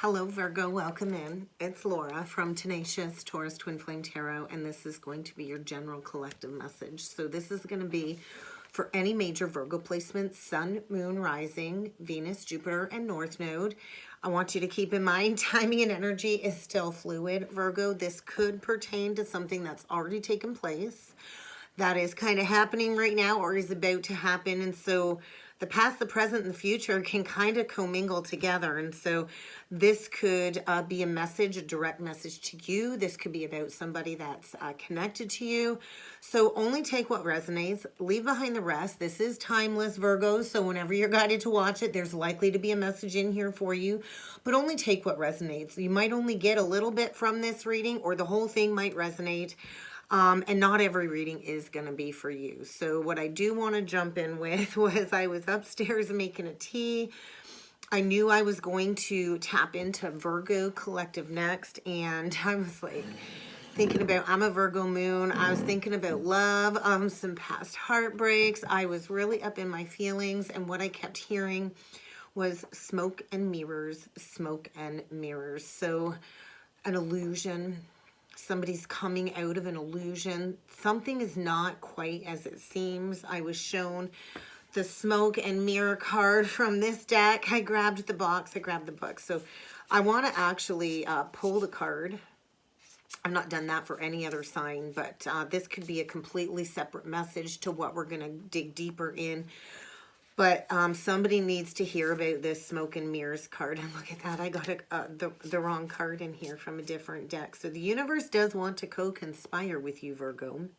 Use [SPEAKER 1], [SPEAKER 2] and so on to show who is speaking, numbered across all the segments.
[SPEAKER 1] Hello Virgo, welcome in. It's Laura from Tenacious Taurus Twin Flame Tarot, and this is going to be your general collective message. So this is going to be for any major Virgo placements, Sun, Moon, Rising, Venus, Jupiter, and North Node. I want you to keep in mind timing and energy is still fluid, Virgo. This could pertain to something that's already taken place, that is kind of happening right now or is about to happen. And so the past, the present, and the future can kind of commingle together. And so this could be a message, a direct message to you. This could be about somebody that's connected to you. So only take what resonates, leave behind the rest. This is timeless, Virgo. So whenever you're guided to watch it, there's likely to be a message in here for you, but only take what resonates. You might only get a little bit from this reading, or the whole thing might resonate. And not every reading is going to be for you. So what I do want to jump in with was I was upstairs making a tea. I knew I was going to tap into Virgo collective next. And I was like thinking about, I'm a Virgo moon. I was thinking about love, some past heartbreaks. I was really up in my feelings. And what I kept hearing was smoke and mirrors, smoke and mirrors. So an illusion. Somebody's coming out of an illusion. Something is not quite as it seems. I was shown the smoke and mirror card from this deck. I grabbed the box, I grabbed the book. So I want to actually pull the card. I've not done that for any other sign, but this could be a completely separate message to what we're going to dig deeper in. But somebody needs to hear about this smoke and mirrors card. And look at that. I got the wrong card in here from a different deck. So the universe does want to co-conspire with you, Virgo.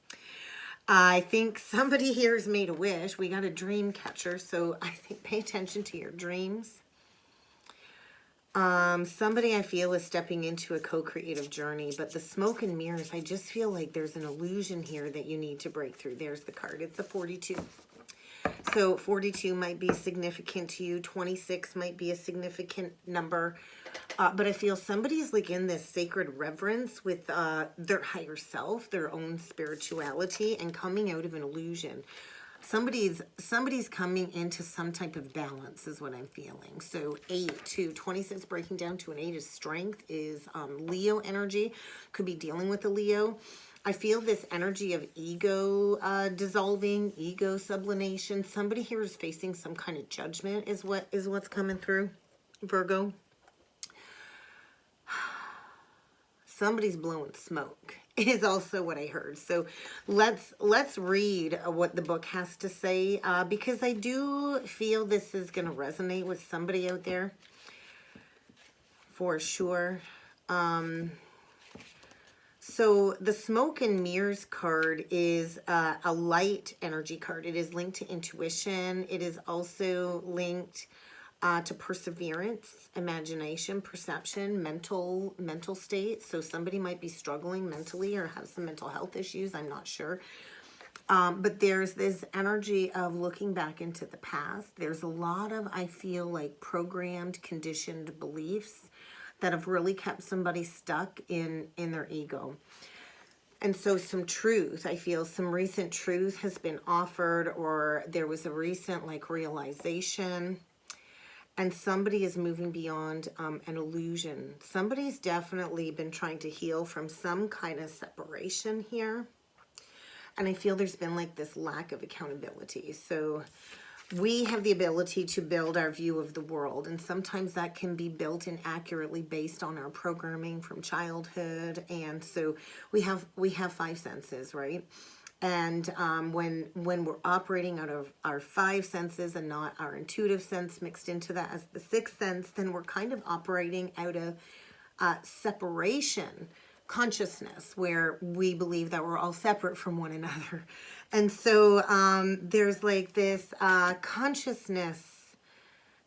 [SPEAKER 1] I think somebody here has made a wish. We got a dream catcher. So I think pay attention to your dreams. Somebody I feel is stepping into a co-creative journey. But the smoke and mirrors, I just feel like there's an illusion here that you need to break through. There's the card. It's a 42. So 42 might be significant to you. 26 might be a significant number. But I feel somebody's like in this sacred reverence with their higher self, their own spirituality, and coming out of an illusion. Somebody's coming into some type of balance is what I'm feeling. So 8 to 26 breaking down to an 8 is strength, is Leo energy. Could be dealing with a Leo. I feel this energy of ego dissolving, ego sublimation. Somebody here is facing some kind of judgment is what's coming through, Virgo. Somebody's blowing smoke is also what I heard. So let's read what the book has to say because I do feel this is going to resonate with somebody out there for sure. So the smoke and mirrors card is a light energy card. It is linked to intuition. It is also linked to perseverance, imagination, perception, mental state. So somebody might be struggling mentally or have some mental health issues. I'm not sure. But there's this energy of looking back into the past. There's a lot of, I feel like, programmed, conditioned beliefs that have really kept somebody stuck in their ego. And so some truth, I feel some recent truth has been offered, or there was a recent like realization, and somebody is moving beyond an illusion. Somebody's definitely been trying to heal from some kind of separation here. And I feel there's been like this lack of accountability. So we have the ability to build our view of the world, and sometimes that can be built inaccurately based on our programming from childhood. And so we have 5 senses, right? And when we're operating out of our 5 senses and not our intuitive sense mixed into that as the 6th sense, then we're kind of operating out of separation consciousness, where we believe that we're all separate from one another. And so there's like this consciousness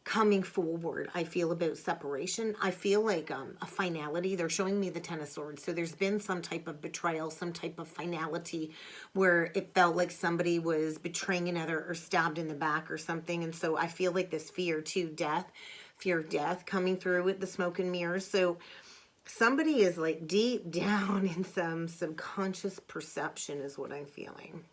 [SPEAKER 1] coming forward, I feel, about separation. I feel like a finality. They're showing me the Ten of Swords. So there's been some type of betrayal, some type of finality where it felt like somebody was betraying another or stabbed in the back or something. And so I feel like this fear of death coming through with the smoke and mirrors. So somebody is like deep down in some subconscious perception is what I'm feeling.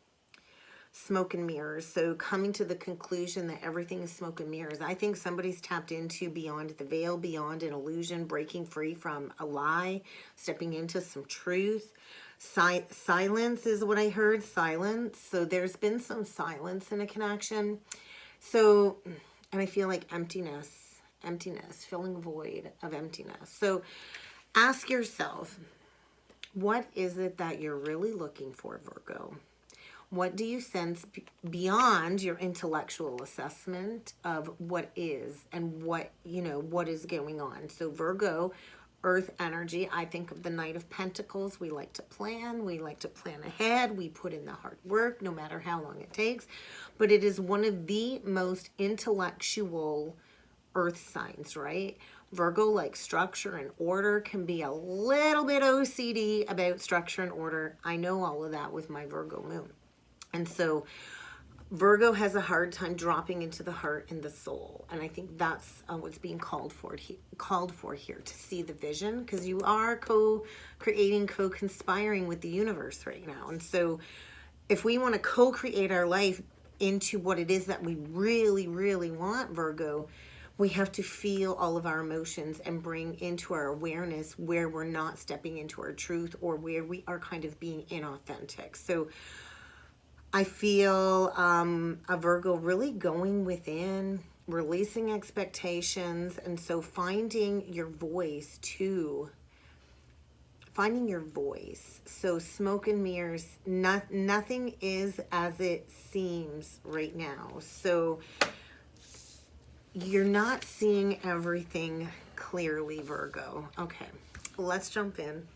[SPEAKER 1] smoke and mirrors. So coming to the conclusion that everything is smoke and mirrors. I think somebody's tapped into beyond the veil, beyond an illusion, breaking free from a lie, stepping into some truth. Silence is what I heard, silence. So there's been some silence in a connection. So, and I feel like emptiness, filling a void of emptiness. So ask yourself, what is it that you're really looking for, Virgo? What do you sense beyond your intellectual assessment of what is and what, what is going on? So Virgo, earth energy, I think of the Knight of Pentacles. We like to plan. We like to plan ahead. We put in the hard work, no matter how long it takes. But it is one of the most intellectual earth signs, right? Virgo likes structure and order, can be a little bit OCD about structure and order. I know all of that with my Virgo moon. And so Virgo has a hard time dropping into the heart and the soul. And I think that's what's being called for here, to see the vision, because you are co-creating, co-conspiring with the universe right now. And so if we want to co-create our life into what it is that we really, really want, Virgo, we have to feel all of our emotions and bring into our awareness where we're not stepping into our truth or where we are kind of being inauthentic. So I feel a Virgo really going within, releasing expectations, and so finding your voice too. Finding your voice. So smoke and mirrors, nothing is as it seems right now. So you're not seeing everything clearly, Virgo. Okay, let's jump in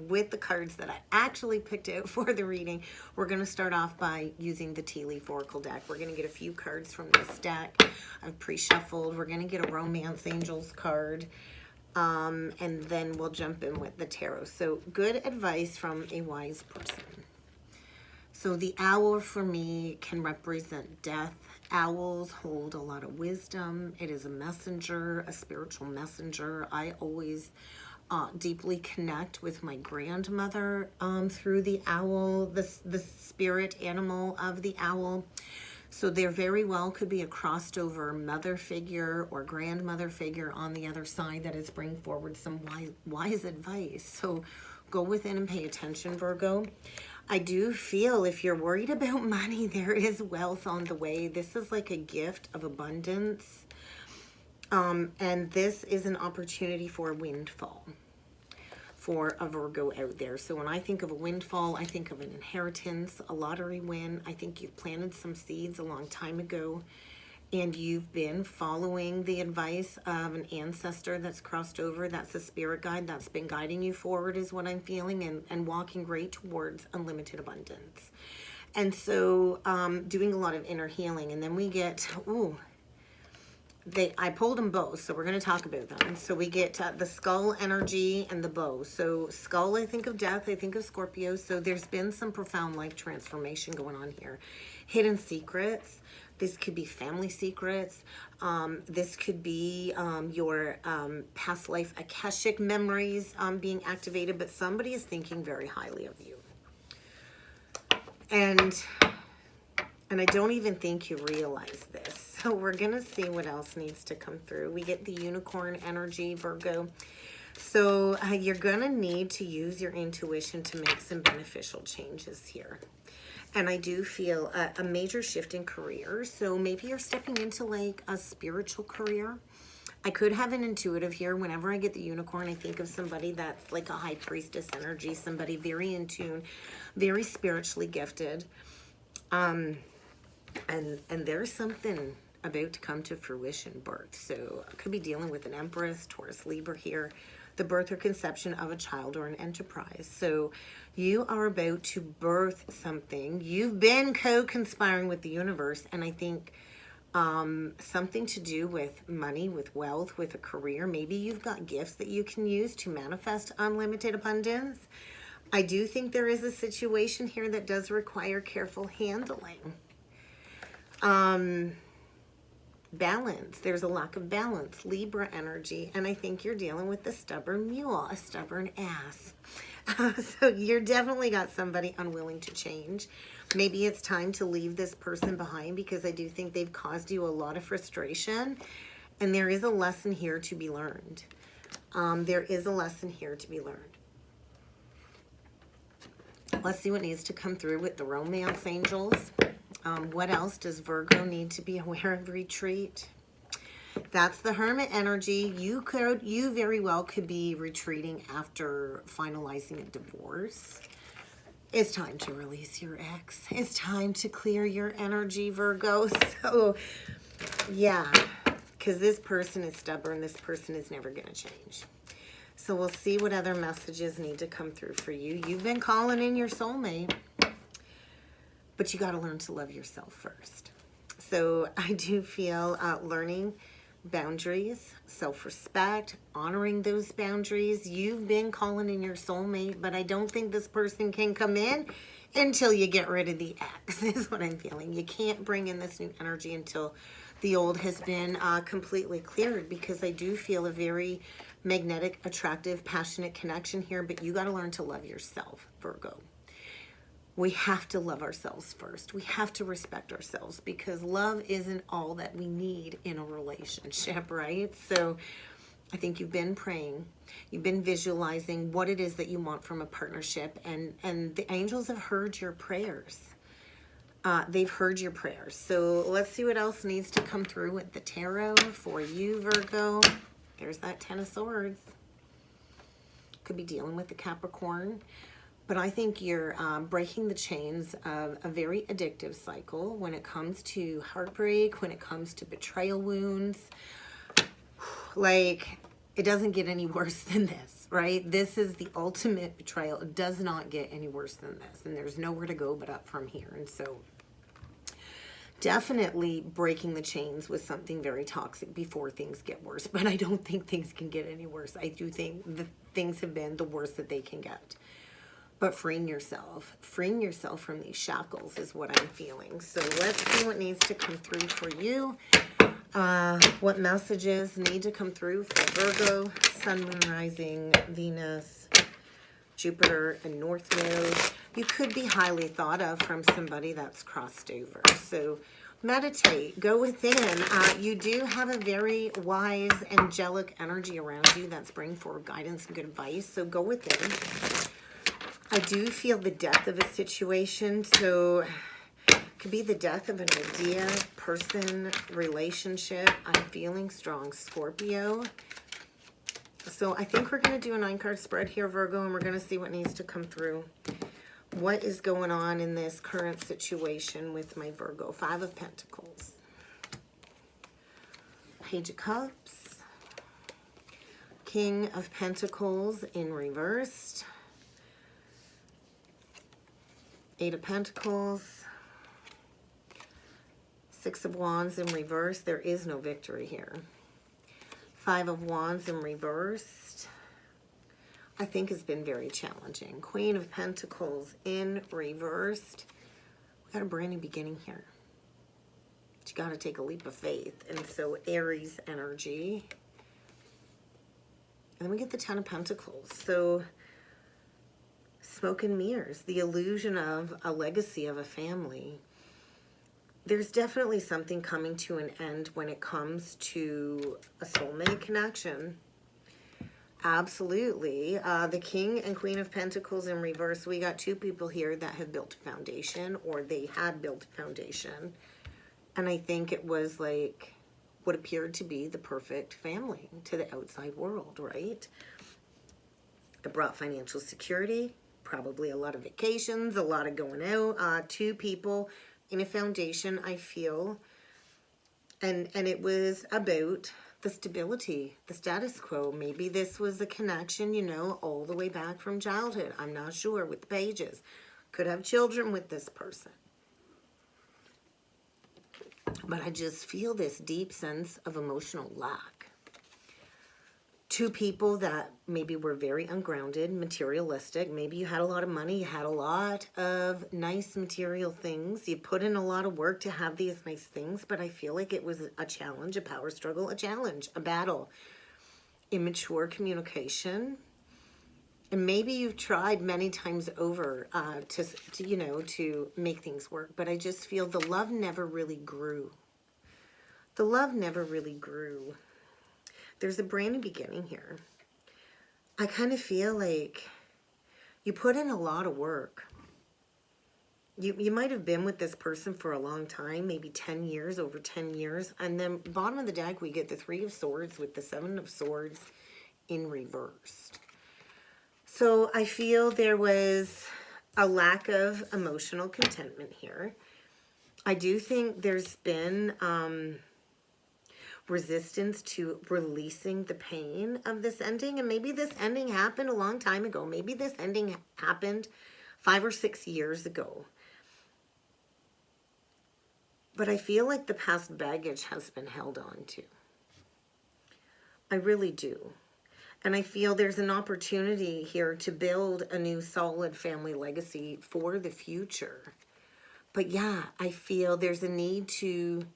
[SPEAKER 1] with the cards that I actually picked out for the reading. We're going to start off by using the Tea Leaf Oracle deck. We're going to get a few cards from this deck. I've pre-shuffled. We're going to get a Romance Angels card. And then we'll jump in with the tarot. So good advice from a wise person. So the owl for me can represent death. Owls hold a lot of wisdom. It is a messenger, a spiritual messenger. I always deeply connect with my grandmother through the owl, the spirit animal of the owl. So there very well could be a crossed over mother figure or grandmother figure on the other side that is bringing forward some wise advice. So go within and pay attention, Virgo. I do feel if you're worried about money, there is wealth on the way. This is like a gift of abundance. And this is an opportunity for a windfall for a Virgo out there. So when I think of a windfall, I think of an inheritance, a lottery win. I think you've planted some seeds a long time ago and you've been following the advice of an ancestor that's crossed over. That's a spirit guide that's been guiding you forward is what I'm feeling, and walking right towards unlimited abundance. And so doing a lot of inner healing. And then we get, I pulled them both, so we're going to talk about them. So we get the skull energy and the bow. So skull, I think of death, I think of Scorpio. So there's been some profound life transformation going on here. Hidden secrets. This could be family secrets. This could be your past life Akashic memories being activated, but somebody is thinking very highly of you. And I don't even think you realize this. So we're going to see what else needs to come through. We get the unicorn energy, Virgo. So you're going to need to use your intuition to make some beneficial changes here. And I do feel a major shift in career. So maybe you're stepping into like a spiritual career. I could have an intuitive here. Whenever I get the unicorn, I think of somebody that's like a high priestess energy, somebody very in tune, very spiritually gifted. And there's something about to come to fruition, birth. So I could be dealing with an Empress, Taurus, Libra here, the birth or conception of a child or an enterprise. So you are about to birth something. You've been co-conspiring with the universe, and I think something to do with money, with wealth, with a career. Maybe you've got gifts that you can use to manifest unlimited abundance. I do think there is a situation here that does require careful handling. balance. There's a lack of balance, Libra energy, and I think you're dealing with a stubborn mule, a stubborn ass. So you're definitely got somebody unwilling to change. Maybe it's time to leave this person behind, because I do think they've caused you a lot of frustration, and there is a lesson here to be learned. There is a lesson here to be learned. Let's see what needs to come through with the romance angels. What else does Virgo need to be aware of? Retreat. That's the Hermit energy. You very well could be retreating after finalizing a divorce. It's time to release your ex. It's time to clear your energy, Virgo. So, yeah, because this person is stubborn. This person is never going to change. So we'll see what other messages need to come through for you. You've been calling in your soulmate, but you got to learn to love yourself first. So I do feel learning boundaries, self-respect, honoring those boundaries. You've been calling in your soulmate, but I don't think this person can come in until you get rid of the ex, is what I'm feeling. You can't bring in this new energy until the old has been completely cleared, because I do feel a very magnetic, attractive, passionate connection here, but you got to learn to love yourself, Virgo. We have to love ourselves first. We have to respect ourselves, because love isn't all that we need in a relationship, right? So I think you've been praying, you've been visualizing what it is that you want from a partnership, and the angels have heard your prayers. They've heard your prayers. So let's see what else needs to come through with the tarot for you, Virgo. There's that Ten of Swords. Could be dealing with the Capricorn. But I think you're breaking the chains of a very addictive cycle when it comes to heartbreak, when it comes to betrayal wounds. Like, it doesn't get any worse than this, right? This is the ultimate betrayal. It does not get any worse than this. And there's nowhere to go but up from here. And so definitely breaking the chains was something very toxic before things get worse. But I don't think things can get any worse. I do think that things have been the worst that they can get. But freeing yourself from these shackles is what I'm feeling. So let's see what needs to come through for you. What messages need to come through for Virgo, Sun, Moon, Rising, Venus, Jupiter, and North Node. You could be highly thought of from somebody that's crossed over. So meditate, go within. You do have a very wise, angelic energy around you that's bringing forward guidance and good advice. So go within. I do feel the death of a situation, so it could be the death of an idea, person, relationship. I'm feeling strong, Scorpio. So I think we're going to do a 9-card spread here, Virgo, and we're going to see what needs to come through. What is going on in this current situation with my Virgo? 5 of Pentacles. Page of Cups. King of Pentacles in reversed. 8 of Pentacles, 6 of Wands in reverse. There is no victory here. 5 of Wands in reversed. I think has been very challenging. Queen of Pentacles in reversed. We got a brand new beginning here. But you got to take a leap of faith. And so Aries energy. And then we get the 10 of Pentacles. So smoke and mirrors, the illusion of a legacy of a family. There's definitely something coming to an end when it comes to a soulmate connection. Absolutely. The King and Queen of Pentacles in reverse. We got 2 people here that have built a foundation, or they had built a foundation. And I think it was like what appeared to be the perfect family to the outside world, right? It brought financial security. Probably a lot of vacations, a lot of going out. 2 people in a foundation, I feel. And it was about the stability, the status quo. Maybe this was a connection, you know, all the way back from childhood. I'm not sure with the pages. Could have children with this person. But I just feel this deep sense of emotional lack. two people that maybe were very ungrounded, materialistic. Maybe you had a lot of money, you had a lot of nice material things. You put in a lot of work to have these nice things, but I feel like it was a challenge, a power struggle, a challenge, a battle. Immature communication. And maybe you've tried many times over to make things work, but I just feel the love never really grew. The love never really grew. There's a brand new beginning here. I kind of feel like you put in a lot of work. You might have been with this person for a long time, maybe 10 years, over 10 years. And then bottom of the deck, we get the Three of Swords with the Seven of Swords in reverse. So I feel there was a lack of emotional contentment here. I do think there's been resistance to releasing the pain of this ending. And maybe this ending happened a long time ago. Maybe this ending happened 5 or 6 years ago. But I feel like the past baggage has been held on to. I really do. And I feel there's an opportunity here to build a new solid family legacy for the future. But yeah, I feel there's a need to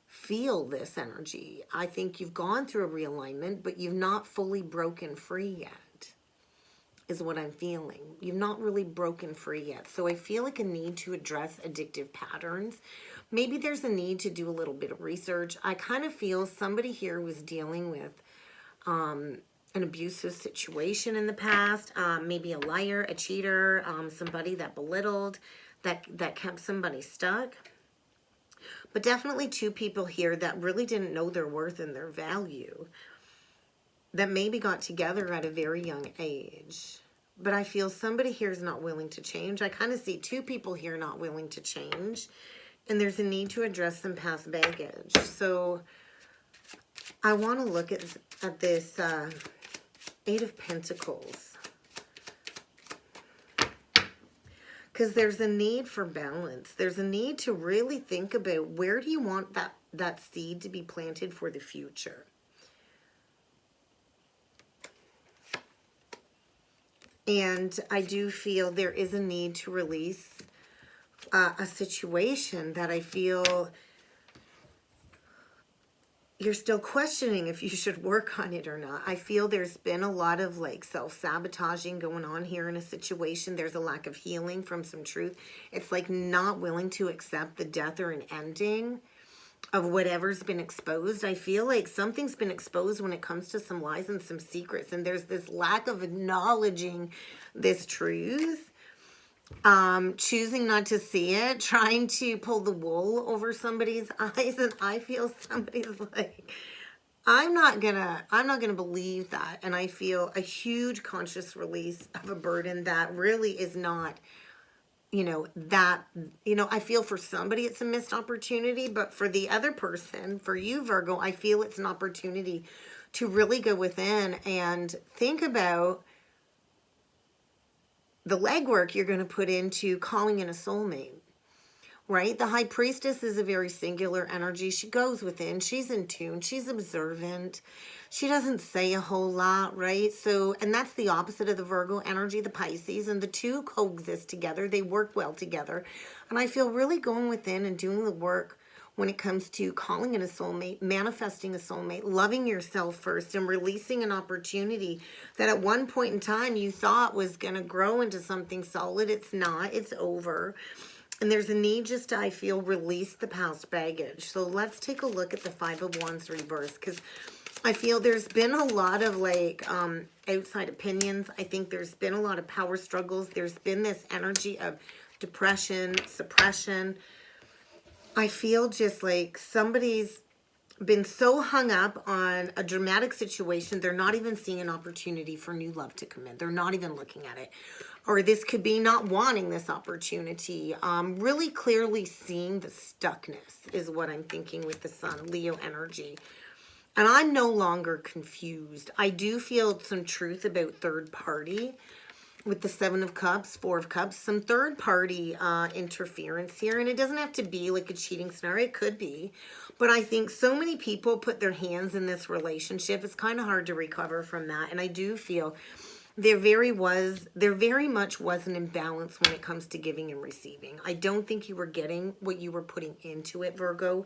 [SPEAKER 1] feel this energy. I think you've gone through a realignment, but you've not fully broken free yet, is what I'm feeling. You've not really broken free yet. So I feel like a need to address addictive patterns. Maybe there's a need to do a little bit of research. I kind of feel somebody here was dealing with an abusive situation in the past, maybe a liar, a cheater, somebody that belittled, that kept somebody stuck. But definitely two people here that really didn't know their worth and their value, that maybe got together at a very young age. But I feel somebody here is not willing to change. I kind of see two people here not willing to change. And there's a need to address some past baggage. So I want to look at this Eight of Pentacles. Because there's a need for balance. There's a need to really think about where do you want that seed to be planted for the future. And I do feel there is a need to release a situation that I feel you're still questioning if you should work on it or not. I feel there's been a lot of like self-sabotaging going on here in a situation. There's a lack of healing from some truth. It's like not willing to accept the death or an ending of whatever's been exposed. I feel like something's been exposed when it comes to some lies and some secrets. And there's this lack of acknowledging this truth. Choosing not to see it, trying to pull the wool over somebody's eyes, and I feel somebody's like, I'm not gonna believe that. And I feel a huge conscious release of a burden that really is not, I feel for somebody it's a missed opportunity, but for the other person, for you, Virgo, I feel it's an opportunity to really go within and think about the legwork you're going to put into calling in a soulmate, right? The High Priestess is a very singular energy. She goes within. She's in tune. She's observant. She doesn't say a whole lot, right? So, and that's the opposite of the Virgo energy, the Pisces, and the two coexist together. They work well together. And I feel really going within and doing the work when it comes to calling in a soulmate, manifesting a soulmate, loving yourself first, and releasing an opportunity that at one point in time you thought was going to grow into something solid. It's not. It's over. And there's a need just to, I feel, release the past baggage. So let's take a look at the Five of Wands reverse, because I feel there's been a lot of like outside opinions. I think there's been a lot of power struggles. There's been this energy of depression, suppression. I feel just like somebody's been so hung up on a dramatic situation, they're not even seeing an opportunity for new love to come in. They're not even looking at it. Or this could be not wanting this opportunity. Really clearly seeing the stuckness is what I'm thinking with the Sun, Leo energy. And I'm no longer confused. I do feel some truth about third party. with the Seven of Cups, Four of Cups, some third party interference here. And it doesn't have to be like a cheating scenario. It could be. But I think so many people put their hands in this relationship. It's kind of hard to recover from that. And I do feel there very much was an imbalance when it comes to giving and receiving. I don't think you were getting what you were putting into it, Virgo.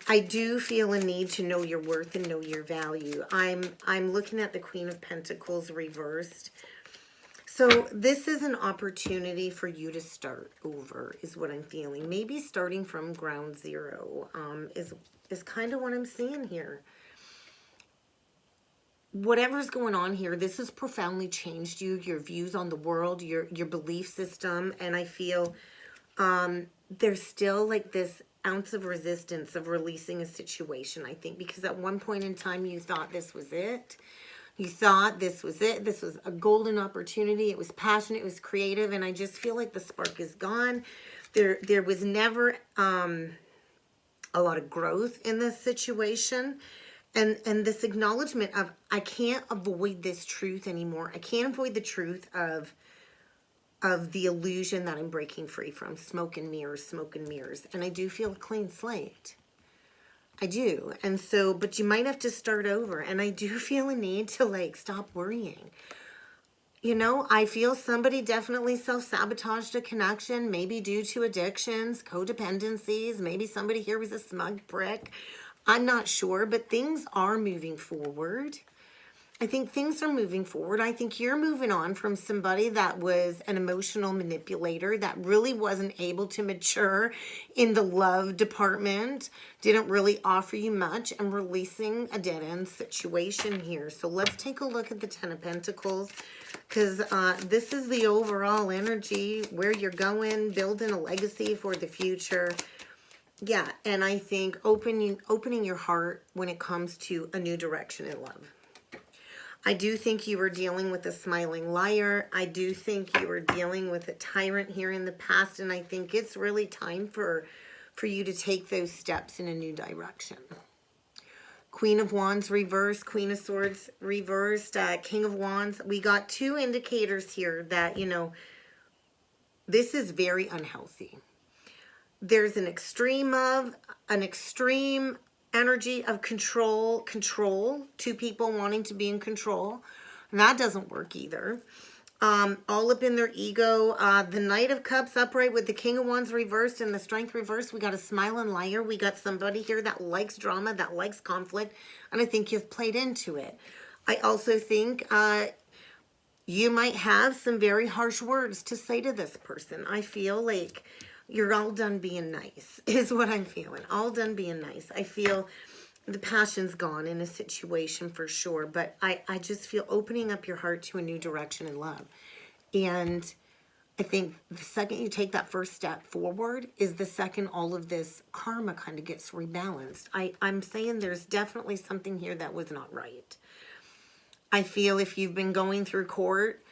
[SPEAKER 1] I do feel a need to know your worth and know your value. I'm looking at the Queen of Pentacles reversed. So this is an opportunity for you to start over, is what I'm feeling. Maybe starting from ground zero is kind of what I'm seeing here. Whatever's going on here, this has profoundly changed you, your views on the world, your belief system, and I feel there's still like this ounce of resistance of releasing a situation, I think, because at one point in time you thought this was it. You thought this was it. This was a golden opportunity. It was passionate. It was creative. And I just feel like the spark is gone. There was never a lot of growth in this situation. And this acknowledgement of, I can't avoid this truth anymore. I can't avoid the truth of the illusion that I'm breaking free from. Smoke and mirrors, smoke and mirrors. And I do feel a clean slate. I do. And so, but you might have to start over. And I do feel a need to like stop worrying. You know, I feel somebody definitely self-sabotaged a connection, maybe due to addictions, codependencies. Maybe somebody here was a smug prick. I'm not sure, but things are moving forward. I think things are moving forward. I think you're moving on from somebody that was an emotional manipulator that really wasn't able to mature in the love department, didn't really offer you much, and releasing a dead-end situation here. So let's take a look at the Ten of Pentacles, because this is the overall energy, where you're going, building a legacy for the future. Yeah, and I think opening your heart when it comes to a new direction in love. I do think you were dealing with a smiling liar. I do think you were dealing with a tyrant here in the past, and I think it's really time for you to take those steps in a new direction. Queen of Wands reversed, Queen of Swords reversed, King of Wands. We got two indicators here that, you know, this is very unhealthy. There's an extreme energy of control, two people wanting to be in control. And that doesn't work either. All up in their ego. The Knight of Cups upright with the King of Wands reversed and the Strength reversed. We got a smiling liar. We got somebody here that likes drama, that likes conflict. And I think you've played into it. I also think you might have some very harsh words to say to this person. I feel like you're all done being nice, is what I'm feeling. All done being nice. I feel the passion's gone in a situation for sure. But I just feel opening up your heart to a new direction in love. And I think the second you take that first step forward is the second all of this karma kind of gets rebalanced. I'm saying there's definitely something here that was not right. I feel if you've been going through court,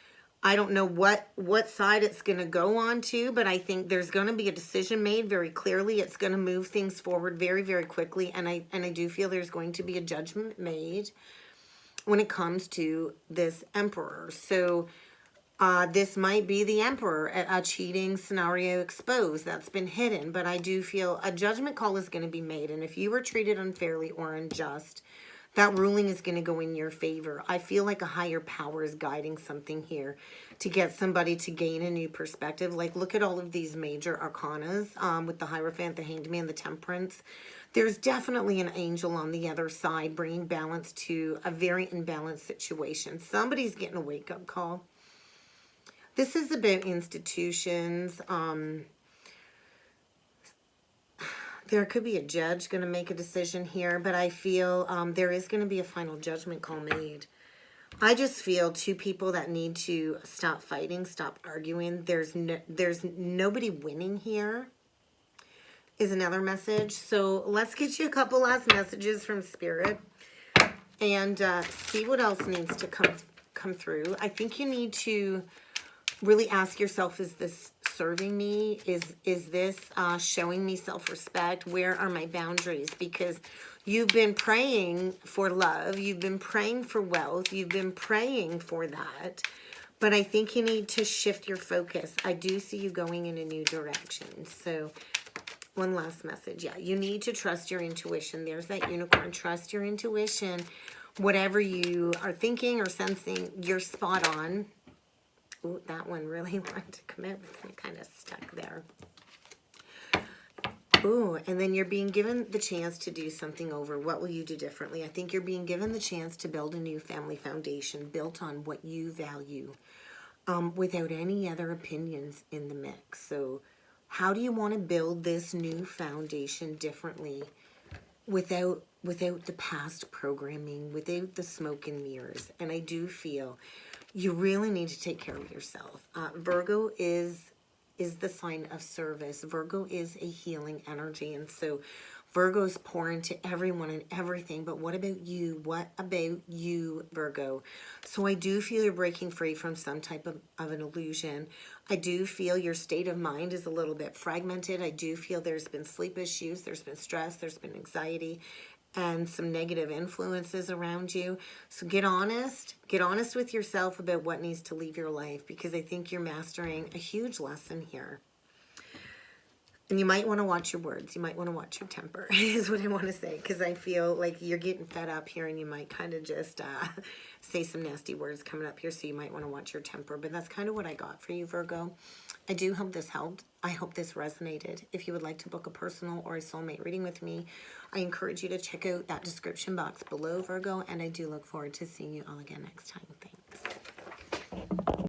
[SPEAKER 1] I don't know what side it's going to go on to, but I think there's going to be a decision made very clearly. It's going to move things forward very, very quickly. And I do feel there's going to be a judgment made when it comes to this Emperor. So this might be the Emperor, a cheating scenario exposed that's been hidden. But I do feel a judgment call is going to be made. And if you were treated unfairly or unjust, that ruling is going to go in your favor. I feel like a higher power is guiding something here to get somebody to gain a new perspective. Like, look at all of these major arcanas with the Hierophant, the Hanged Man, the Temperance. There's definitely an angel on the other side bringing balance to a very imbalanced situation. Somebody's getting a wake-up call. This is about institutions. There could be a judge going to make a decision here, but I feel there is going to be a final judgment call made. I just feel two people that need to stop fighting, stop arguing. There's nobody winning here is another message. So let's get you a couple last messages from Spirit and see what else needs to come through. I think you need to really ask yourself, is this serving me? Is this showing me self-respect? Where are my boundaries? Because you've been praying for love. You've been praying for wealth. You've been praying for that. But I think you need to shift your focus. I do see you going in a new direction. So one last message. Yeah, you need to trust your intuition. There's that unicorn. Trust your intuition. Whatever you are thinking or sensing, you're spot on. Ooh, that one really wanted to come out. It kind of stuck there. Ooh, and then you're being given the chance to do something over. What will you do differently? I think you're being given the chance to build a new family foundation built on what you value, without any other opinions in the mix. So how do you want to build this new foundation differently without the past programming, without the smoke and mirrors? And I do feel you really need to take care of yourself. Virgo is the sign of service. Virgo is a healing energy, and so Virgos pour into everyone and everything, but what about you? What about you, Virgo? So I do feel you're breaking free from some type of an illusion. I do feel your state of mind is a little bit fragmented. I do feel there's been sleep issues, there's been stress, there's been anxiety, and some negative influences around you. So get honest with yourself about what needs to leave your life, because I think you're mastering a huge lesson here. And you might want to watch your words. You might want to watch your temper is what I want to say, because I feel like you're getting fed up here and you might kind of just say some nasty words coming up here, so you might want to watch your temper. But that's kind of what I got for you, Virgo. I do hope this helped. I hope this resonated. If you would like to book a personal or a soulmate reading with me, I encourage you to check out that description box below, Virgo, and I do look forward to seeing you all again next time. Thanks.